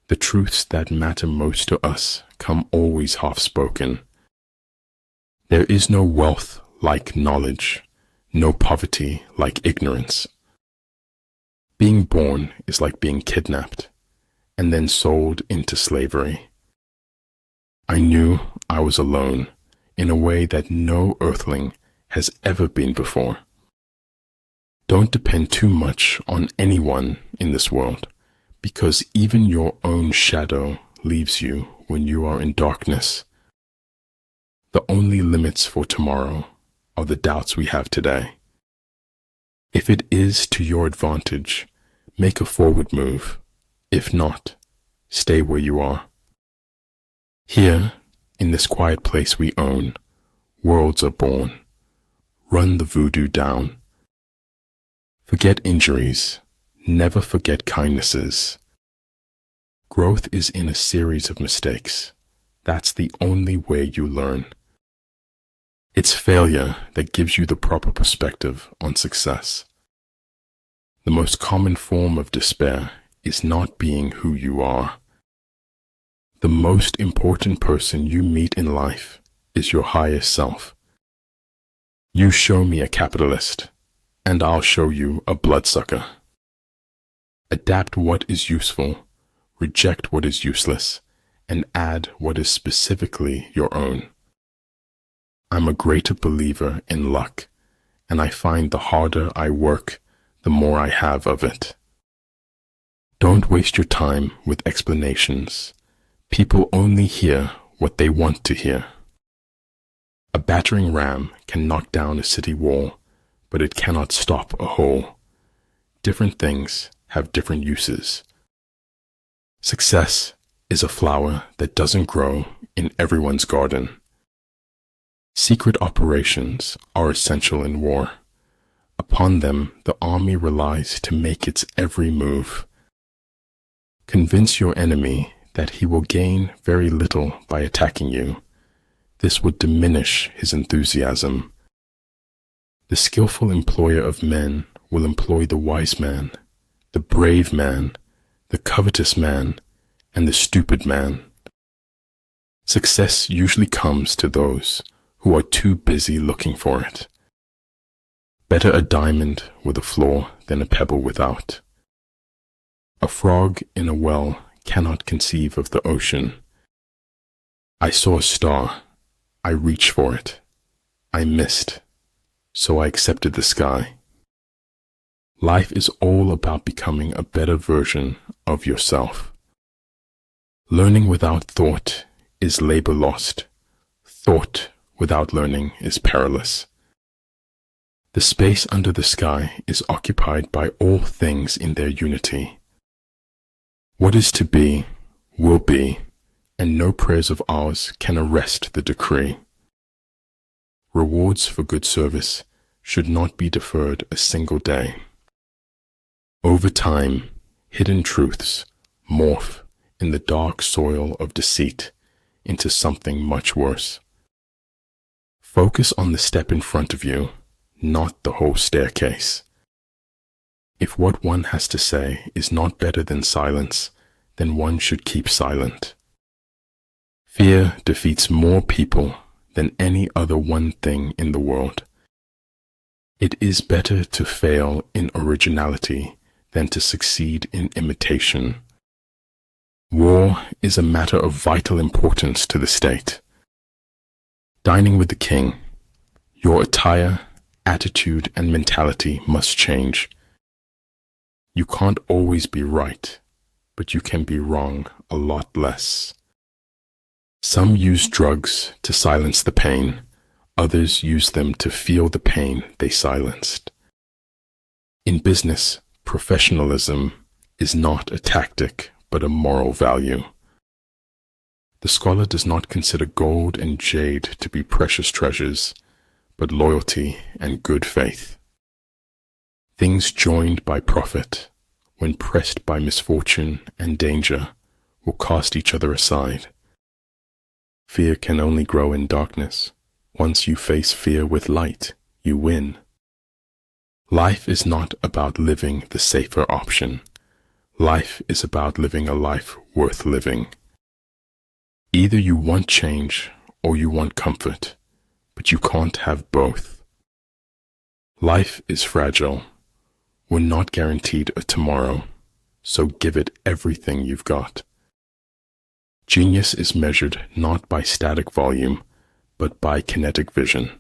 The truths that matter most to us come always half-spoken. There is no wealth like knowledge, no poverty like ignorance. Being born is like being kidnapped and then sold into slavery. I knew I was alone in a way that no earthling has ever been before. Don't depend too much on anyone in this world, because even your own shadow leaves you when you are in darkness. The only limits for tomorrow are the doubts we have today. If it is to your advantage, make a forward move. If not, stay where you are. Here, in this quiet place we own, worlds are born. Run the voodoo down. Forget injuries. Never forget kindnesses. Growth is in a series of mistakes. That's the only way you learn. It's failure that gives you the proper perspective on success. The most common form of despair is not being who you are. The most important person you meet in life is your highest self. You show me a capitalist, and I'll show you a bloodsucker. Adapt what is useful, reject what is useless, and add what is specifically your own. I'm a greater believer in luck, and I find the harder I work, the more I have of it. Don't waste your time with explanations. People only hear what they want to hear. A battering ram can knock down a city wall, but it cannot stop a hole. Different things have different uses. Success is a flower that doesn't grow in everyone's garden. Secret operations are essential in war. Upon them, the army relies to make its every move. Convince your enemy that he will gain very little by attacking you. This would diminish his enthusiasm. The skillful employer of men will employ the wise man, the brave man, the covetous man, and the stupid man. Success usually comes to those who are too busy looking for it. Better a diamond with a flaw than a pebble without. A frog in a well cannot conceive of the ocean. I saw a star. I reached for it. I missed. So I accepted the sky. Life is all about becoming a better version of yourself. Learning without thought is labor lost. Thought without learning is perilous. The space under the sky is occupied by all things in their unity. What is to be, will be, and no prayers of ours can arrest the decree. Rewards for good service should not be deferred a single day. Over time, hidden truths morph in the dark soil of deceit into something much worse. Focus on the step in front of you, not the whole staircase. If what one has to say is not better than silence, then one should keep silent. Fear defeats more people than any other one thing in the world. It is better to fail in originality than to succeed in imitation. War is a matter of vital importance to the state. Dining with the king, your attire, attitude, and mentality must change. You can't always be right, but you can be wrong a lot less. Some use drugs to silence the pain. Others use them to feel the pain they silenced. In business, professionalism is not a tactic, but a moral value. The scholar does not consider gold and jade to be precious treasures, but loyalty and good faith. Things joined by profit, when pressed by misfortune and danger, will cast each other aside. Fear can only grow in darkness. Once you face fear with light, you win. Life is not about living the safer option. Life is about living a life worth living. Either you want change or you want comfort, but you can't have both. Life is fragile. We're not guaranteed a tomorrow, so give it everything you've got. Genius is measured not by static volume, but by kinetic vision.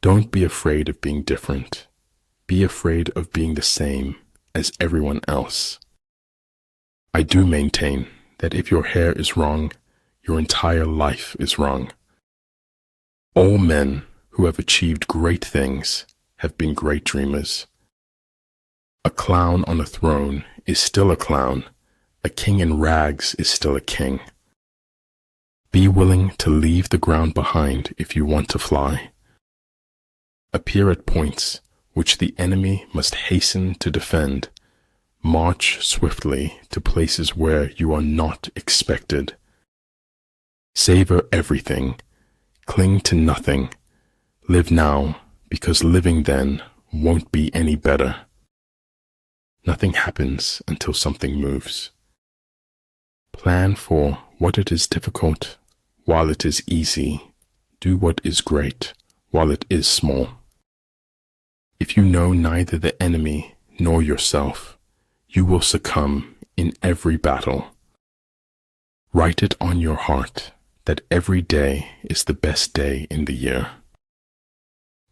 Don't be afraid of being different. Be afraid of being the same as everyone else. I do maintain that if your hair is wrong, your entire life is wrong. All men who have achieved great things have been great dreamers. A clown on a throne is still a clown. A king in rags is still a king. Be willing to leave the ground behind if you want to fly. Appear at points which the enemy must hasten to defend. March swiftly to places where you are not expected. Savor everything. Cling to nothing. Live now, because living then won't be any better. Nothing happens until something moves. Plan for what it is difficult while it is easy. Do what is great while it is small. If you know neither the enemy nor yourself, you will succumb in every battle. Write it on your heart that every day is the best day in the year.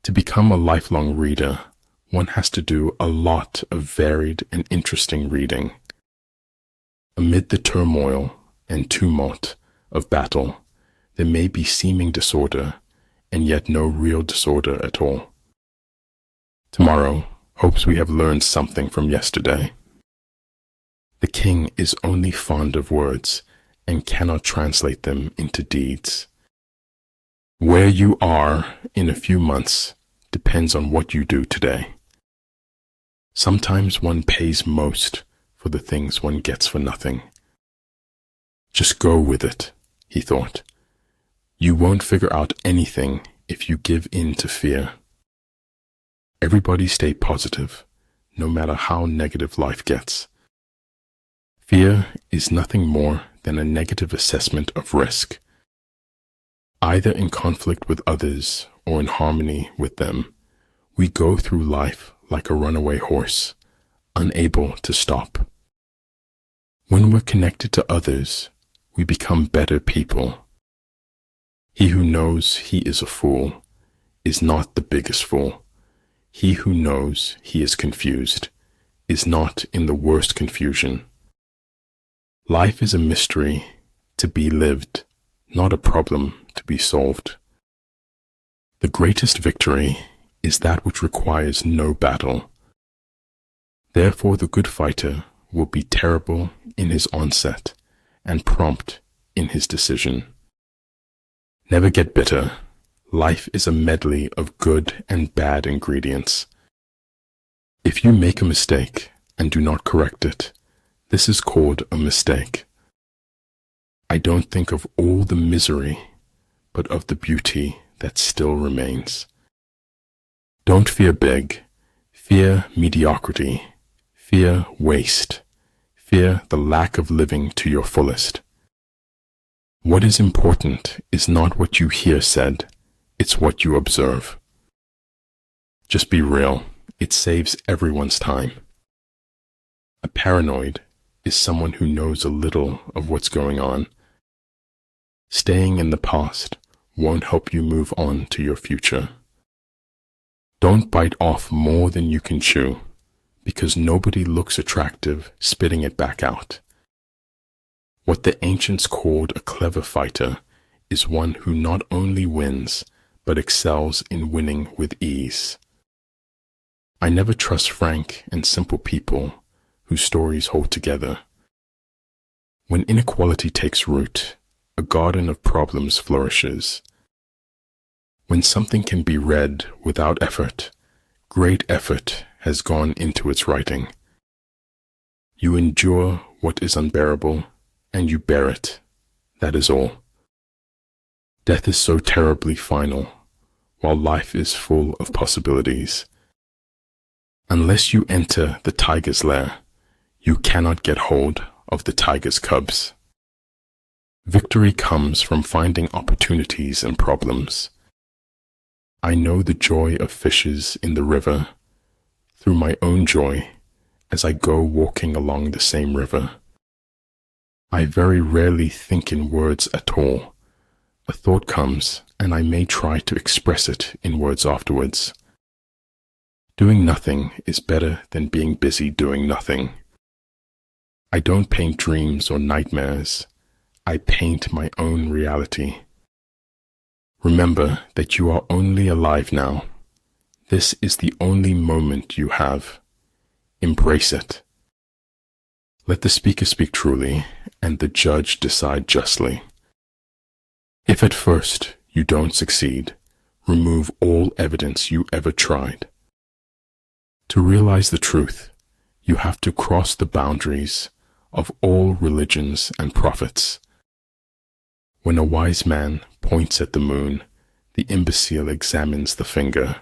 To become a lifelong reader, one has to do a lot of varied and interesting reading. Amid the turmoil and tumult of battle, there may be seeming disorder, and yet no real disorder at all. Tomorrow hopes we have learned something from yesterday. The king is only fond of words and cannot translate them into deeds. Where you are in a few months depends on what you do today. Sometimes one pays most for the things one gets for nothing. Just go with it, he thought. You won't figure out anything if you give in to fear. Everybody stay positive, no matter how negative life gets. Fear is nothing more than a negative assessment of risk, either in conflict with others or in harmony with them. We go through life like a runaway horse, unable to stop. When we're connected to others, we become better people. He who knows he is a fool is not the biggest fool. He who knows he is confused is not in the worst confusion. Life is a mystery to be lived, not a problem to be solved. The greatest victory is that which requires no battle. Therefore the good fighter will be terrible in his onset and prompt in his decision. Never get bitter. Life is a medley of good and bad ingredients. If you make a mistake and do not correct it, this is called a mistake. I don't think of all the misery, but of the beauty that still remains. Don't fear big. Fear mediocrity. Fear waste. Fear the lack of living to your fullest. What is important is not what you hear said, it's what you observe. Just be real. It saves everyone's time. A paranoid is someone who knows a little of what's going on. Staying in the past won't help you move on to your future. Don't bite off more than you can chew, because nobody looks attractive spitting it back out. What the ancients called a clever fighter is one who not only wins, but excels in winning with ease. I never trust frank and simple people whose stories hold together. When inequality takes root, a garden of problems flourishes. When something can be read without effort, great effort has gone into its writing. You endure what is unbearable, and you bear it. That is all. Death is so terribly final, while life is full of possibilities. Unless you enter the tiger's lair, You cannot get hold of the tiger's cubs. Victory comes from finding opportunities in problems. I know the joy of fishes in the river through my own joy as I go walking along the same river. I very rarely think in words at all. A thought comes, and I may try to express it in words afterwards. Doing nothing is better than being busy doing nothing. I don't paint dreams or nightmares. I paint my own reality. Remember that you are only alive now. This is the only moment you have. Embrace it. Let the speaker speak truly, and the judge decide justly. If at first you don't succeed, remove all evidence you ever tried. To realize the truth, you have to cross the boundaries of all religions and prophets. When a wise man points at the moon, the imbecile examines the finger.